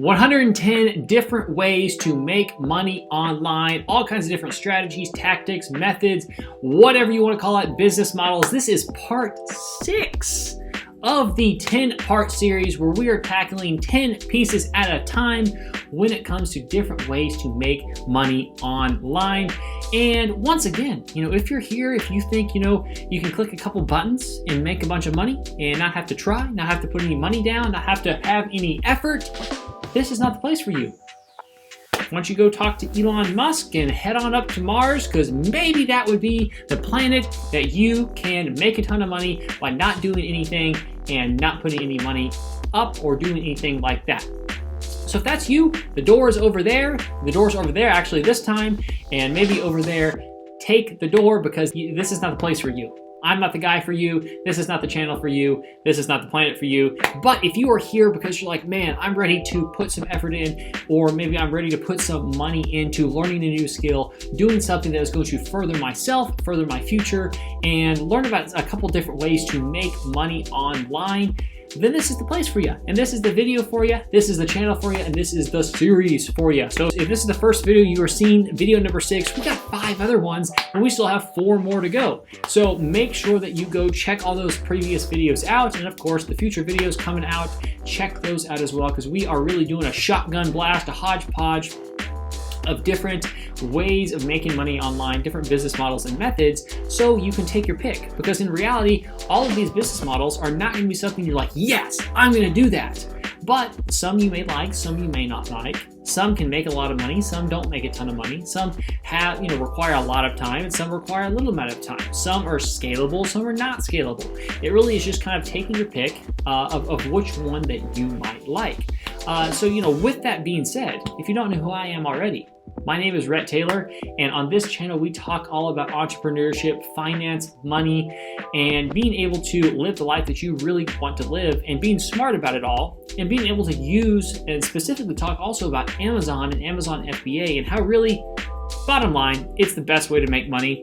110 different ways to make money online, all kinds of different strategies, tactics, methods, whatever you want to call it, business models. This is part 6 of the 10-part series where we are tackling 10 pieces at a time when it comes to different ways to make money online. And once again, if you're here, if you think, you can click a couple buttons and make a bunch of money and not have to try, not have to put any money down, not have to have any effort, this is not the place for you. Why don't you go talk to Elon Musk and head on up to Mars, because maybe that would be the planet that you can make a ton of money by not doing anything and not putting any money up or doing anything like that. So if that's you, the door is over there. The door's over there actually this time, and maybe over there. Take the door, because this is not the place for you. I'm not the guy for you. This is not the channel for you. This is not the planet for you. But if you are here because you're like, man, I'm ready to put some effort in, or maybe I'm ready to put some money into learning a new skill, doing something that is going to further myself, further my future, and learn about a couple different ways to make money online, then this is the place for you. And this is the video for you. This is the channel for you. And this is the series for you. So if this is the first video you are seeing, video number 6, we got 5 other ones and we still have 4 more to go. So make sure that you go check all those previous videos out. And of course, the future videos coming out, check those out as well, because we are really doing a shotgun blast, a hodgepodge of different ways of making money online, different business models and methods, so you can take your pick. Because in reality, all of these business models are not going to be something you're like, yes, I'm going to do that. But some you may like, some you may not like. Some can make a lot of money, some don't make a ton of money. Some have, require a lot of time, and some require a little amount of time. Some are scalable, some are not scalable. It really is just kind of taking your pick of which one that you might like. So, with that being said, if you don't know who I am already, my name is Rhett Taylor, and on this channel we talk all about entrepreneurship, finance, money, and being able to live the life that you really want to live, and being smart about it all, and being able to use and specifically talk also about Amazon and Amazon FBA, and how really, bottom line, it's the best way to make money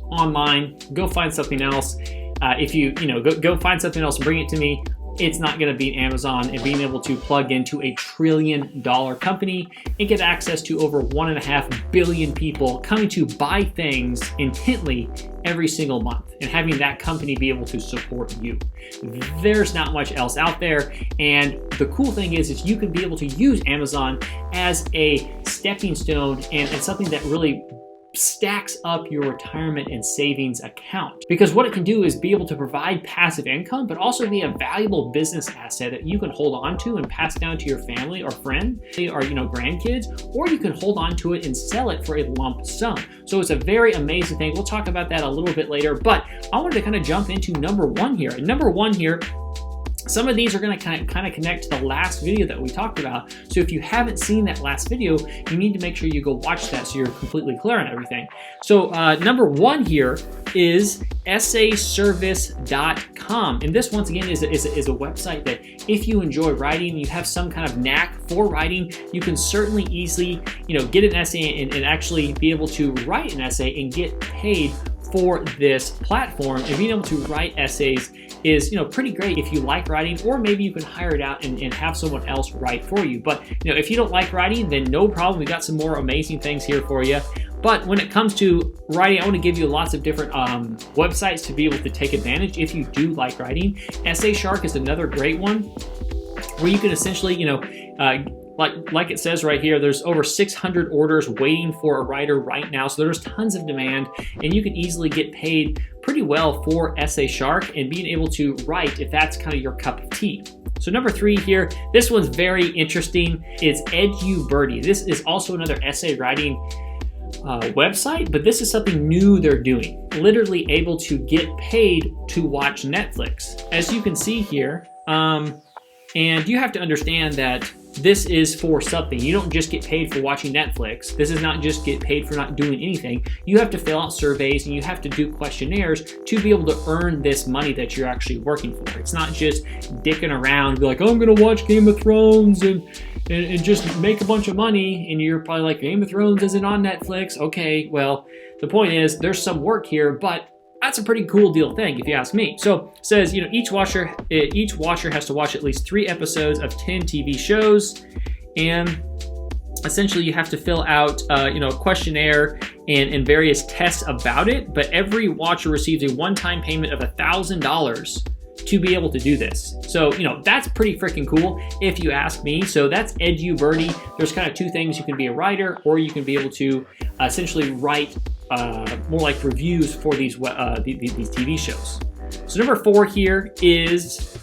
online. Go find something else. If you go find something else and bring it to me, it's not going to beat Amazon and being able to plug into a $1 trillion company and get access to over 1.5 billion people coming to buy things intently every single month, and having that company be able to support you. There's not much else out there. And the cool thing is you can be able to use Amazon as a stepping stone and something that really stacks up your retirement and savings account, because what it can do is be able to provide passive income, but also be a valuable business asset that you can hold on to and pass down to your family or friend or grandkids, or you can hold on to it and sell it for a lump sum. So it's a very amazing thing. We'll talk about that a little bit later, but I wanted to kind of jump into number 1 here. And number 1 here, some of these are going to kind of connect to the last video that we talked about. So if you haven't seen that last video, you need to make sure you go watch that so you're completely clear on everything. So number 1 here is essayservice.com. And this, once again, is a website that if you enjoy writing, you have some kind of knack for writing, you can certainly easily, get an essay and actually be able to write an essay and get paid for this platform. And being able to write essays is pretty great if you like writing, or maybe you can hire it out and have someone else write for you. But if you don't like writing, then no problem. We got some more amazing things here for you. But when it comes to writing, I want to give you lots of different websites to be able to take advantage if you do like writing. Essay Shark is another great one where you can essentially, like it says right here, there's over 600 orders waiting for a writer right now. So there's tons of demand, and you can easily get paid pretty well for Essay Shark and being able to write if that's kind of your cup of tea. So number 3 here, this one's very interesting. It's EduBirdie. This is also another essay writing website, but this is something new they're doing. Literally able to get paid to watch Netflix, as you can see here. And you have to understand that this is for something. You don't just get paid for watching Netflix. This is not just get paid for not doing anything. You have to fill out surveys and you have to do questionnaires to be able to earn this money that you're actually working for. It's not just dicking around and be like, oh, I'm going to watch Game of Thrones and just make a bunch of money. And you're probably like, Game of Thrones isn't on Netflix. Okay, well, the point is there's some work here, but That's a pretty cool deal thing, if you ask me. So it says, each watcher has to watch at least 3 episodes of 10 TV shows, and essentially you have to fill out, a questionnaire and various tests about it. But every watcher receives a one-time payment of $1,000 to be able to do this. So, that's pretty freaking cool if you ask me. So that's EduBirdie. There's kind of 2 things. You can be a writer, or you can be able to essentially write more like reviews for these TV shows. So number 4 here is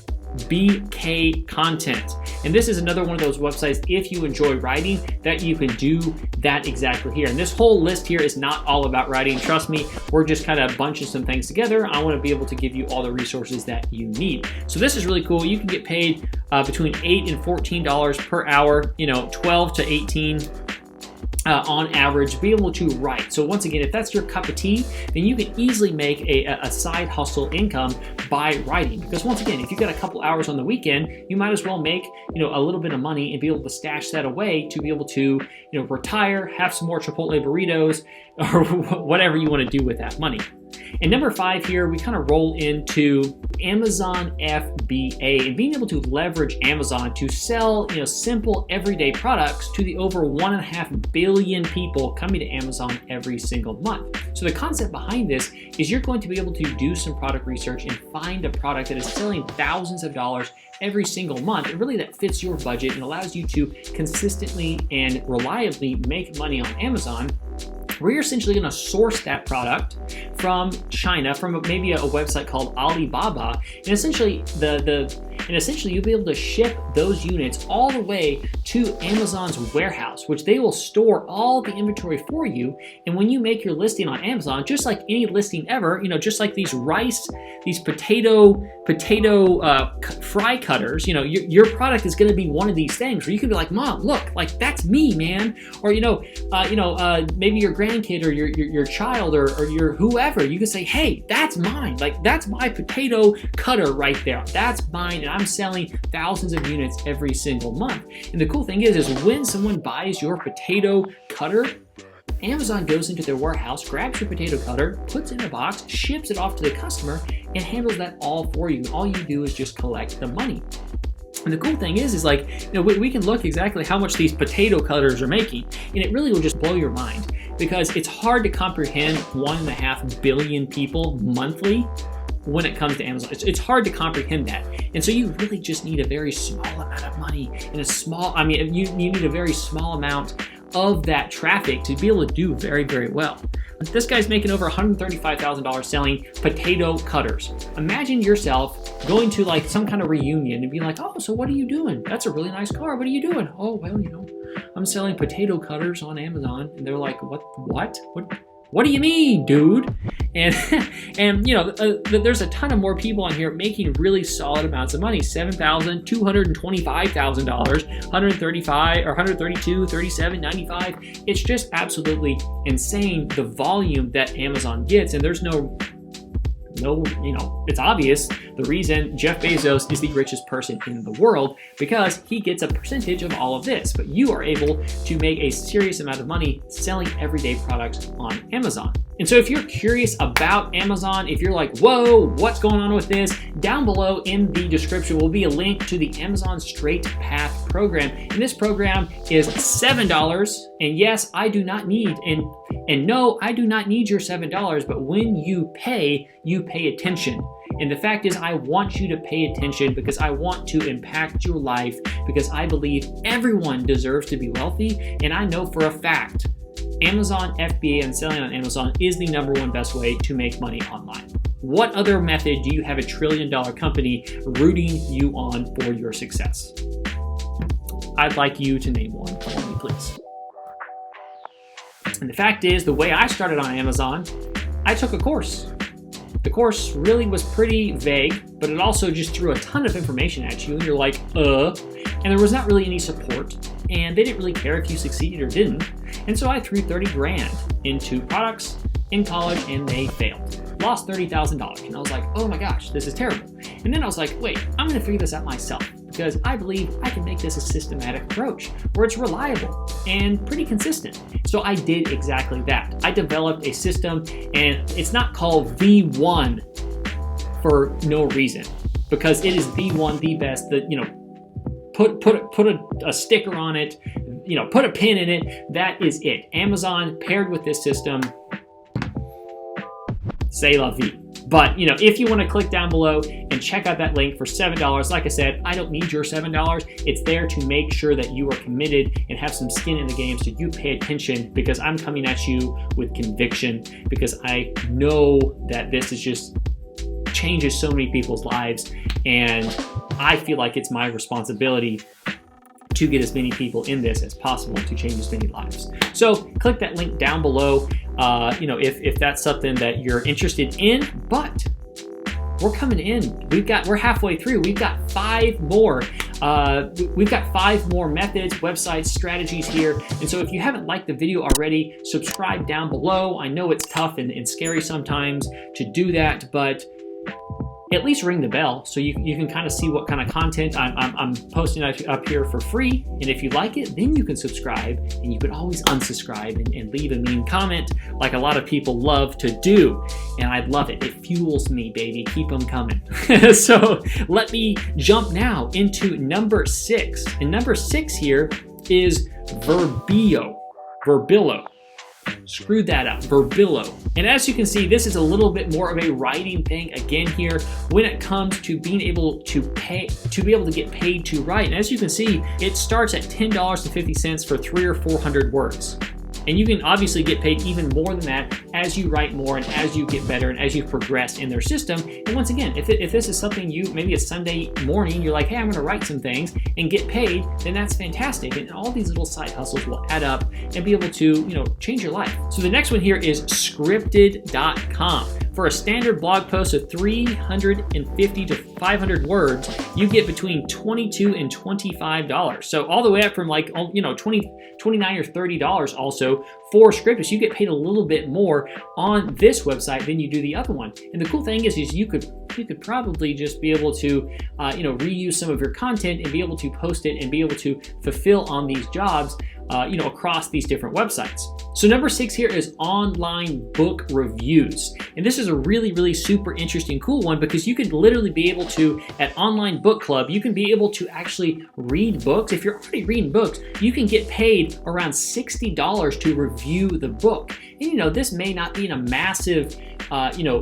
BK Content. And this is another one of those websites, if you enjoy writing, that you can do that exactly here. And this whole list here is not all about writing. Trust me, we're just kind of bunching some things together. I want to be able to give you all the resources that you need. So this is really cool. You can get paid between $8 and $14 per hour, 12 to 18 on average, be able to write. So once again, if that's your cup of tea, then you can easily make a side hustle income by writing. Because once again, if you've got a couple hours on the weekend, you might as well make a little bit of money and be able to stash that away to be able to retire, have some more Chipotle burritos, or whatever you want to do with that money. And number 5 here, we kind of roll into Amazon FBA and being able to leverage Amazon to sell, simple everyday products to the over 1.5 billion people coming to Amazon every single month. So the concept behind this is you're going to be able to do some product research and find a product that is selling thousands of dollars every single month, and really that fits your budget and allows you to consistently and reliably make money on Amazon. We're essentially going to source that product from China, from maybe a website called Alibaba, and essentially you'll be able to ship those units all the way to Amazon's warehouse, which they will store all the inventory for you. And when you make your listing on Amazon, just like any listing ever, just like these potato fry cutters, your product is going to be one of these things where you can be like, Mom, look, like that's me, man. Or maybe your grandkid or your child or your whoever, you can say, hey, that's mine. Like that's my potato cutter right there. That's mine, and I'm selling thousands of units every single month. And the cool thing is when someone buys your potato cutter, Amazon goes into their warehouse, grabs your potato cutter, puts it in a box, ships it off to the customer, and handles that all for you. And all you do is just collect the money. And the cool thing is we can look exactly how much these potato cutters are making, and it really will just blow your mind, because it's hard to comprehend 1.5 billion people monthly when it comes to Amazon. It's hard to comprehend that. And so you really just need a very small amount of money and you need a very small amount of that traffic to be able to do very, very well. This guy's making over $135,000 selling potato cutters. Imagine yourself going to some kind of reunion and being like, oh, so what are you doing? That's a really nice car. What are you doing? Oh, well, I'm selling potato cutters on Amazon. And they're like, what do you mean, dude? And there's a ton of more people on here making really solid amounts of money. $7,000, $225,000, $135 or $132, $37, $95. It's just absolutely insane the volume that Amazon gets, and there's no, it's obvious the reason Jeff Bezos is the richest person in the world, because he gets a percentage of all of this. But you are able to make a serious amount of money selling everyday products on Amazon. And so if you're curious about Amazon, if you're like, whoa, what's going on with this? Down below in the description will be a link to the Amazon Straight Path program. And this program is $7. And yes, I do not need, and no, I do not need your $7, but when you pay attention. And the fact is, I want you to pay attention because I want to impact your life, because I believe everyone deserves to be wealthy. And I know for a fact, Amazon FBA and selling on Amazon is the #1 best way to make money online. What other method do you have a $1 trillion company rooting you on for your success? I'd like you to name one for me, please. And the fact is, the way I started on Amazon, I took a course. The course really was pretty vague, but it also just threw a ton of information at you, and you're like, and there was not really any support, and they didn't really care if you succeeded or didn't. And so I threw 30 grand into products in college, and they failed. Lost $30,000, and I was like, oh my gosh, this is terrible. And then I was like, wait, I'm gonna figure this out myself, because I believe I can make this a systematic approach where it's reliable and pretty consistent. So I did exactly that. I developed a system, and it's not called V1 for no reason, because it is V1, the best. That, you know, put a sticker on it, you know, put a pin in it. That is it. Amazon paired with this system, c'est la vie. But, you know, if you want to click down below and check out that link for $7, like I said, I don't need your $7. It's there to make sure that you are committed and have some skin in the game, so you pay attention, because I'm coming at you with conviction, because I know that this is just changes so many people's lives, and I feel like it's my responsibility to get as many people in this as possible to change as many lives. So click that link down below, you know, if that's something that you're interested in. But we're coming in. We're halfway through. We've got 5 more. We've got 5 more methods, websites, strategies here. And so if you haven't liked the video already, subscribe down below. I know it's tough and scary sometimes to do that, but at least ring the bell so you can kind of see what kind of content I'm posting up here for free. And if you like it, then you can subscribe, and you can always unsubscribe and leave a mean comment like a lot of people love to do. And I love it. It fuels me, baby. Keep them coming. So let me jump now into number 6. And number 6 here is Verbillo. Screwed that up, Verbillo. And as you can see, this is a little bit more of a writing thing again here when it comes to being able to get paid to write. And as you can see, it starts at $10.50 for 300 or 400 words. And you can obviously get paid even more than that as you write more and as you get better and as you progress in their system. And once again, if this is something maybe a Sunday morning, you're like, hey, I'm going to write some things and get paid, then that's fantastic. And all these little side hustles will add up and be able to, you know, change your life. So the next one here is Scripted.com. For a standard blog post of 350 to 500 words, you get between $22 and $25. So all the way up from, like, you know, $29 or $30 also for Scripted. So you get paid a little bit more on this website than you do the other one. And the cool thing is you could probably just be able to, you know, reuse some of your content and be able to post it and be able to fulfill on these jobs, you know, across these different websites. So number 6 here is online book reviews. And this is a really, really super interesting, cool one, because you could literally be able to, at Online Book Club, you can be able to actually read books. If you're already reading books, you can get paid around $60 to review the book. And, you know, this may not be a massive, you know,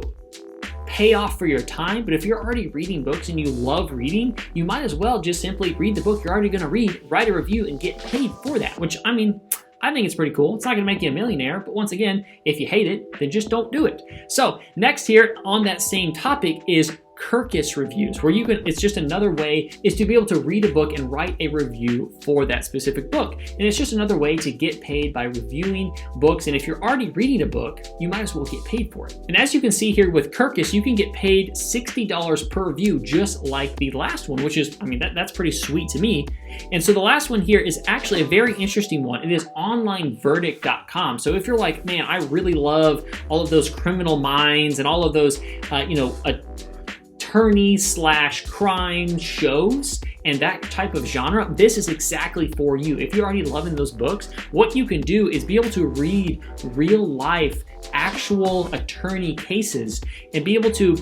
payoff for your time, but if you're already reading books and you love reading, you might as well just simply read the book you're already going to read, write a review, and get paid for that, which, I mean, I think it's pretty cool. It's not going to make you a millionaire, but once again, if you hate it, then just don't do it. So next here on that same topic is Kirkus reviews, where it's just another way is to be able to read a book and write a review for that specific book. And it's just another way to get paid by reviewing books. And if you're already reading a book, you might as well get paid for it. And as you can see here with Kirkus, you can get paid $60 per review, just like the last one, which is, I mean, that's pretty sweet to me. And so the last one here is actually a very interesting one. It is onlineverdict.com. So if you're like, man, I really love all of those Criminal Minds and all of those, you know, attorney/crime shows and that type of genre, this is exactly for you. If you're already loving those books, what you can do is be able to read real life, actual attorney cases and be able to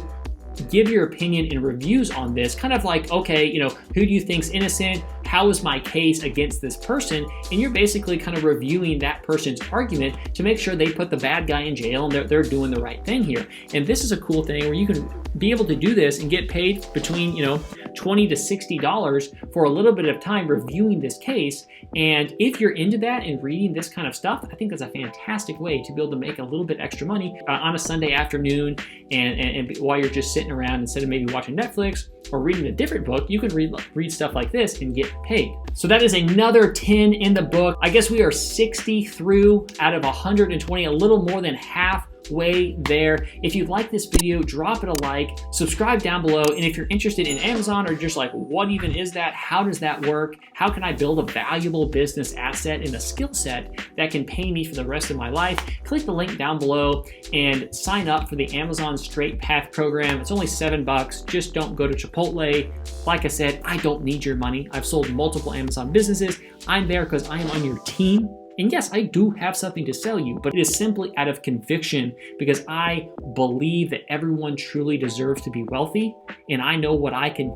give your opinion and reviews on this, kind of like, okay, you know, who do you think's innocent? How is my case against this person? And you're basically kind of reviewing that person's argument to make sure they put the bad guy in jail and they're doing the right thing here. And this is a cool thing where you can be able to do this and get paid between, you know, $20 to $60 for a little bit of time reviewing this case. And if you're into that and reading this kind of stuff, I think that's a fantastic way to be able to make a little bit extra money on a Sunday afternoon. And while you're just sitting around, instead of maybe watching Netflix or reading a different book, you can read stuff like this and get paid. So that is another 10 in the book. I guess we are 60 through out of 120, a little more than half way there. If you like this video, drop it a like, subscribe down below, and if you're interested in Amazon or just like, what even is that? How does that work? How can I build a valuable business asset and a skill set that can pay me for the rest of my life? Click the link down below and sign up for the Amazon Straight Path program. It's only $7. Just don't go to Chipotle. Like I said, I don't need your money. I've sold multiple Amazon businesses. I'm there because I am on your team. And yes, I do have something to sell you, but it is simply out of conviction because I believe that everyone truly deserves to be wealthy, and I know what I can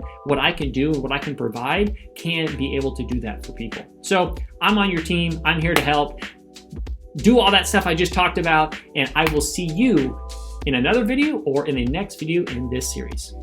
do and what I can provide can be able to do that for people. So I'm on your team. I'm here to help. Do all that stuff I just talked about, and I will see you in another video or in the next video in this series.